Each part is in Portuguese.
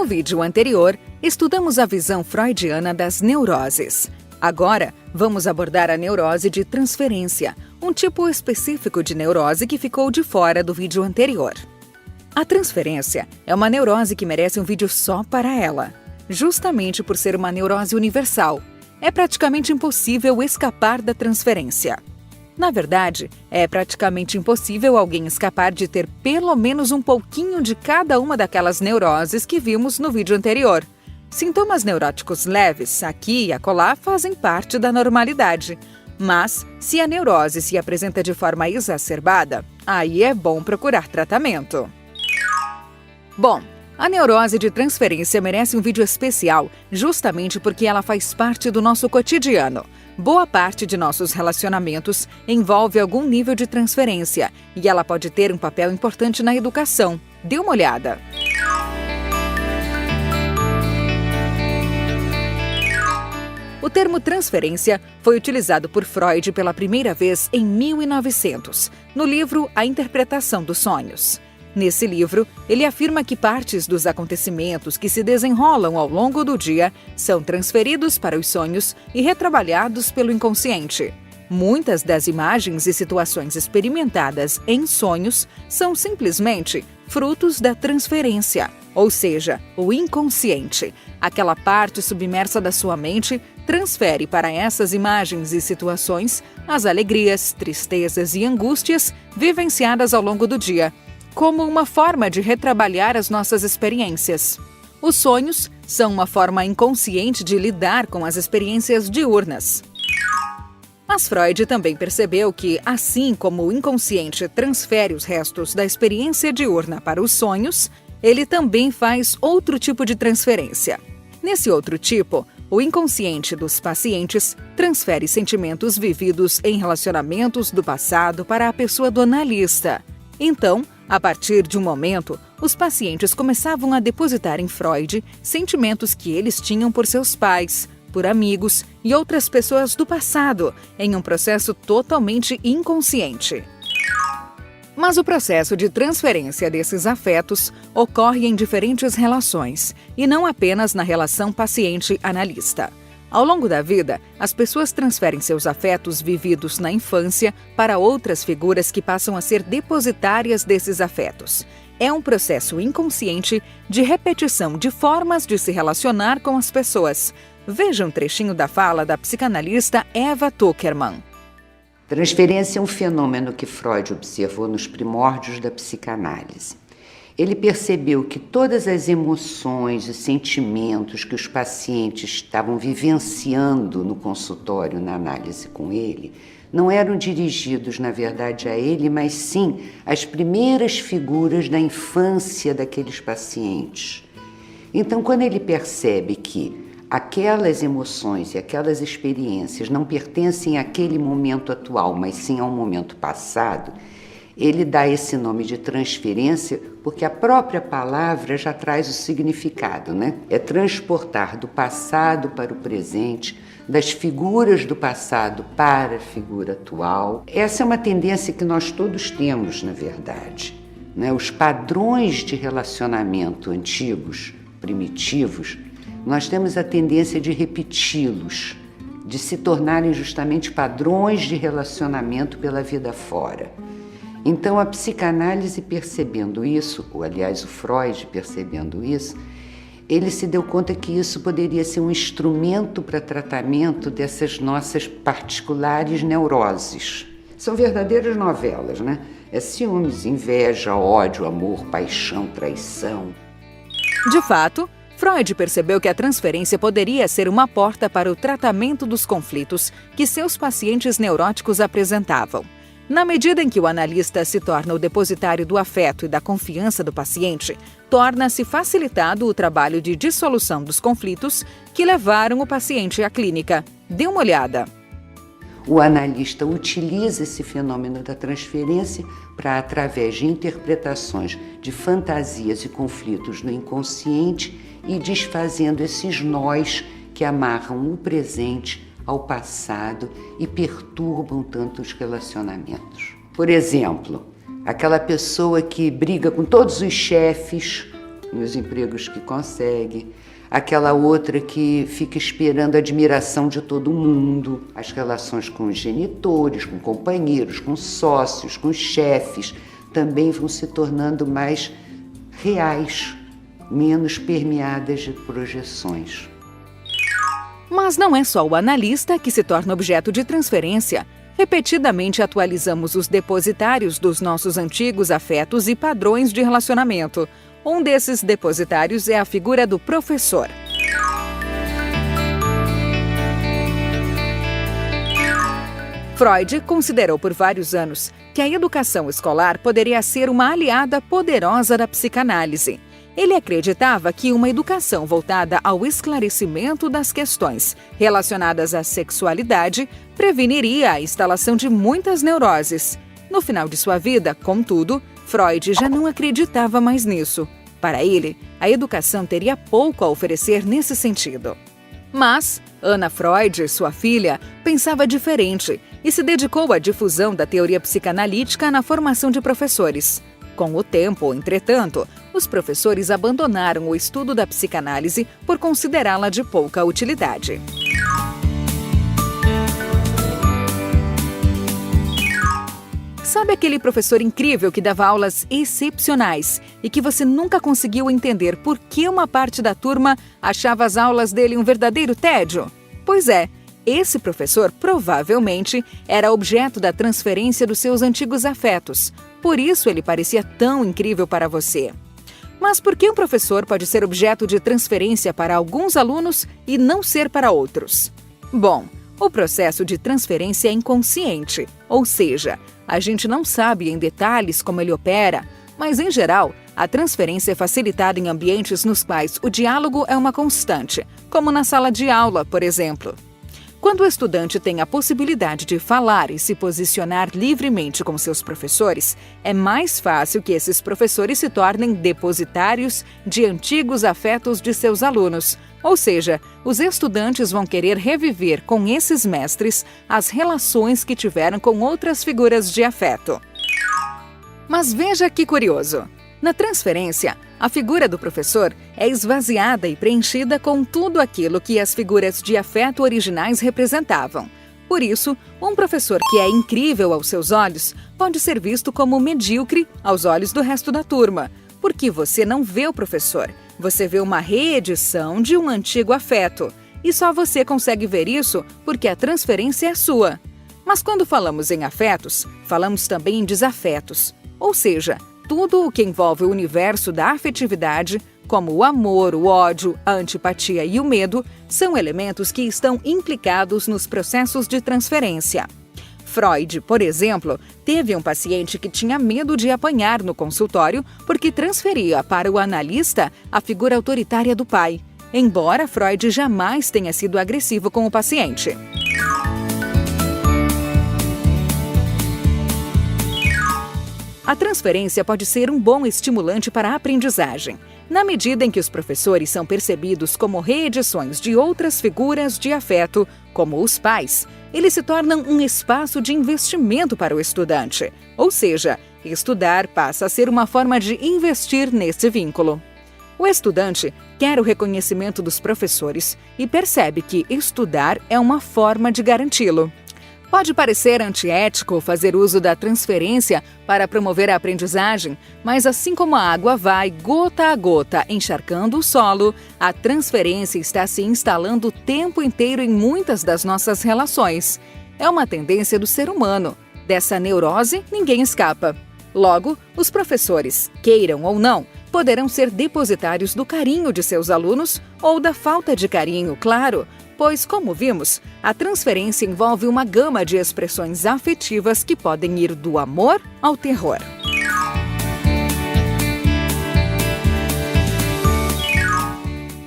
vídeo anterior, estudamos a visão freudiana das neuroses. Agora, vamos abordar a neurose de transferência, um tipo específico de neurose que ficou de fora do vídeo anterior. A transferência é uma neurose que merece um vídeo só para ela, justamente por ser uma neurose universal. É praticamente impossível escapar da transferência. Na verdade, é praticamente impossível alguém escapar de ter pelo menos um pouquinho de cada uma daquelas neuroses que vimos no vídeo anterior. Sintomas neuróticos leves, aqui e acolá, fazem parte da normalidade. Mas, se a neurose se apresenta de forma exacerbada, aí é bom procurar tratamento. Bom, a neurose de transferência merece um vídeo especial justamente porque ela faz parte do nosso cotidiano. Boa parte de nossos relacionamentos envolve algum nível de transferência e ela pode ter um papel importante na educação. Dê uma olhada. O termo transferência foi utilizado por Freud pela primeira vez em 1900, no livro A Interpretação dos Sonhos. Nesse livro, ele afirma que partes dos acontecimentos que se desenrolam ao longo do dia são transferidos para os sonhos e retrabalhados pelo inconsciente. Muitas das imagens e situações experimentadas em sonhos são simplesmente frutos da transferência, ou seja, o inconsciente, aquela parte submersa da sua mente, transfere para essas imagens e situações as alegrias, tristezas e angústias vivenciadas ao longo do dia, como uma forma de retrabalhar as nossas experiências. Os sonhos são uma forma inconsciente de lidar com as experiências diurnas. Mas Freud também percebeu que, assim como o inconsciente transfere os restos da experiência diurna para os sonhos, ele também faz outro tipo de transferência. Nesse outro tipo, o inconsciente dos pacientes transfere sentimentos vividos em relacionamentos do passado para a pessoa do analista. Então, a partir de um momento, os pacientes começavam a depositar em Freud sentimentos que eles tinham por seus pais, por amigos e outras pessoas do passado, em um processo totalmente inconsciente. Mas o processo de transferência desses afetos ocorre em diferentes relações, e não apenas na relação paciente-analista. Ao longo da vida, as pessoas transferem seus afetos vividos na infância para outras figuras que passam a ser depositárias desses afetos. É um processo inconsciente de repetição de formas de se relacionar com as pessoas. Veja um trechinho da fala da psicanalista Eva Tuckerman. Transferência é um fenômeno que Freud observou nos primórdios da psicanálise. Ele percebeu que todas as emoções e sentimentos que os pacientes estavam vivenciando no consultório, na análise com ele, não eram dirigidos, na verdade, a ele, mas sim às primeiras figuras da infância daqueles pacientes. Então, quando ele percebe que aquelas emoções e aquelas experiências não pertencem àquele momento atual, mas sim ao momento passado, ele dá esse nome de transferência porque a própria palavra já traz o significado, né? É transportar do passado para o presente, das figuras do passado para a figura atual. Essa é uma tendência que nós todos temos, na verdade, né? Os padrões de relacionamento antigos, primitivos, nós temos a tendência de repeti-los, de se tornarem justamente padrões de relacionamento pela vida fora. Então, a psicanálise percebendo isso, ou aliás o Freud percebendo isso, ele se deu conta que isso poderia ser um instrumento para tratamento dessas nossas particulares neuroses. São verdadeiras novelas, né? É ciúmes, inveja, ódio, amor, paixão, traição. De fato, Freud percebeu que a transferência poderia ser uma porta para o tratamento dos conflitos que seus pacientes neuróticos apresentavam. Na medida em que o analista se torna o depositário do afeto e da confiança do paciente, torna-se facilitado o trabalho de dissolução dos conflitos que levaram o paciente à clínica. Dê uma olhada. O analista utiliza esse fenômeno da transferência para, através de interpretações de fantasias e conflitos no inconsciente, ir desfazendo esses nós que amarram o presente ao passado e perturbam tanto os relacionamentos. Por exemplo, aquela pessoa que briga com todos os chefes nos empregos que consegue, aquela outra que fica esperando a admiração de todo mundo, as relações com os genitores, com companheiros, com sócios, com chefes, também vão se tornando mais reais, menos permeadas de projeções. Mas não é só o analista que se torna objeto de transferência. Repetidamente atualizamos os depositários dos nossos antigos afetos e padrões de relacionamento. Um desses depositários é a figura do professor. Freud considerou por vários anos que a educação escolar poderia ser uma aliada poderosa da psicanálise. Ele acreditava que uma educação voltada ao esclarecimento das questões relacionadas à sexualidade preveniria a instalação de muitas neuroses. No final de sua vida, contudo, Freud já não acreditava mais nisso. Para ele, a educação teria pouco a oferecer nesse sentido. Mas Anna Freud, sua filha, pensava diferente e se dedicou à difusão da teoria psicanalítica na formação de professores. Com o tempo, entretanto, os professores abandonaram o estudo da psicanálise por considerá-la de pouca utilidade. Sabe aquele professor incrível que dava aulas excepcionais e que você nunca conseguiu entender por que uma parte da turma achava as aulas dele um verdadeiro tédio? Pois é, esse professor provavelmente era objeto da transferência dos seus antigos afetos. Por isso ele parecia tão incrível para você. Mas por que um professor pode ser objeto de transferência para alguns alunos e não ser para outros? Bom, o processo de transferência é inconsciente, ou seja, a gente não sabe em detalhes como ele opera, mas em geral, a transferência é facilitada em ambientes nos quais o diálogo é uma constante, como na sala de aula, por exemplo. Quando o estudante tem a possibilidade de falar e se posicionar livremente com seus professores, é mais fácil que esses professores se tornem depositários de antigos afetos de seus alunos. Ou seja, os estudantes vão querer reviver com esses mestres as relações que tiveram com outras figuras de afeto. Mas veja que curioso! Na transferência, a figura do professor é esvaziada e preenchida com tudo aquilo que as figuras de afeto originais representavam. Por isso, um professor que é incrível aos seus olhos pode ser visto como medíocre aos olhos do resto da turma, porque você não vê o professor, você vê uma reedição de um antigo afeto. E só você consegue ver isso porque a transferência é sua. Mas quando falamos em afetos, falamos também em desafetos, ou seja, tudo o que envolve o universo da afetividade, como o amor, o ódio, a antipatia e o medo, são elementos que estão implicados nos processos de transferência. Freud, por exemplo, teve um paciente que tinha medo de apanhar no consultório porque transferia para o analista a figura autoritária do pai, embora Freud jamais tenha sido agressivo com o paciente. A transferência pode ser um bom estimulante para a aprendizagem, na medida em que os professores são percebidos como reedições de outras figuras de afeto, como os pais. Eles se tornam um espaço de investimento para o estudante, ou seja, estudar passa a ser uma forma de investir nesse vínculo. O estudante quer o reconhecimento dos professores e percebe que estudar é uma forma de garanti-lo. Pode parecer antiético fazer uso da transferência para promover a aprendizagem, mas assim como a água vai gota a gota encharcando o solo, a transferência está se instalando o tempo inteiro em muitas das nossas relações. É uma tendência do ser humano. Dessa neurose, ninguém escapa. Logo, os professores, queiram ou não, poderão ser depositários do carinho de seus alunos ou da falta de carinho, claro, pois, como vimos, a transferência envolve uma gama de expressões afetivas que podem ir do amor ao terror.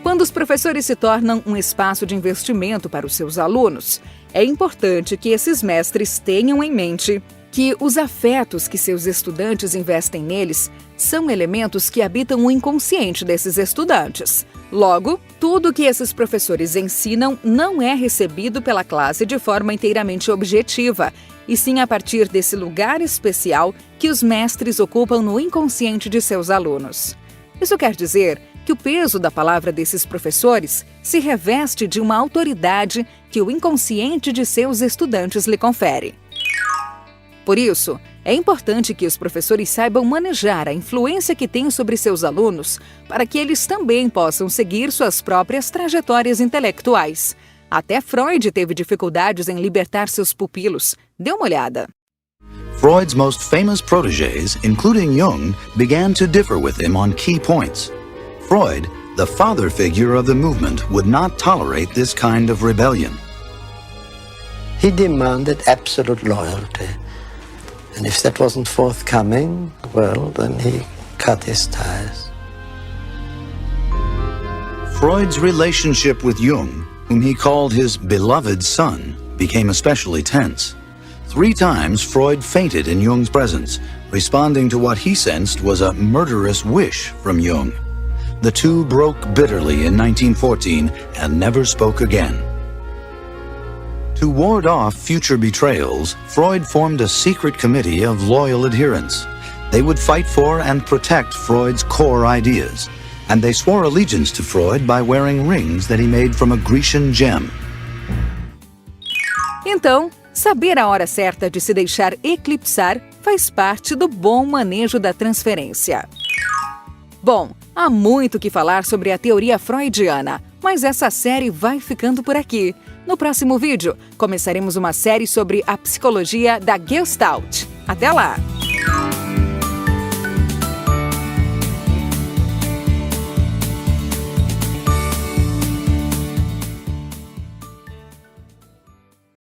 Quando os professores se tornam um espaço de investimento para os seus alunos, é importante que esses mestres tenham em mente que os afetos que seus estudantes investem neles são elementos que habitam o inconsciente desses estudantes. Logo, tudo que esses professores ensinam não é recebido pela classe de forma inteiramente objetiva, e sim a partir desse lugar especial que os mestres ocupam no inconsciente de seus alunos. Isso quer dizer que o peso da palavra desses professores se reveste de uma autoridade que o inconsciente de seus estudantes lhe confere. Por isso, é importante que os professores saibam manejar a influência que têm sobre seus alunos para que eles também possam seguir suas próprias trajetórias intelectuais. Até Freud teve dificuldades em libertar seus pupilos. Dê uma olhada. Freud's most famous protégés, including Jung, began to differ with him on key points. Freud, the father figure of the movement, would not tolerate this kind of rebellion. He demanded absolute loyalty. And if that wasn't forthcoming, well, then he cut his ties. Freud's relationship with Jung, whom he called his beloved son, became especially tense. 3 times Freud fainted in Jung's presence, responding to what he sensed was a murderous wish from Jung. The two broke bitterly in 1914 and never spoke again. To ward off future betrayals, Freud formed a secret committee of loyal adherents. They would fight for and protect Freud's core ideas, and they swore allegiance to Freud by wearing rings that he made from a Grecian gem. Então, saber a hora certa de se deixar eclipsar faz parte do bom manejo da transferência. Bom, há muito o que falar sobre a teoria freudiana, mas essa série vai ficando por aqui. No próximo vídeo, começaremos uma série sobre a psicologia da Gestalt. Até lá!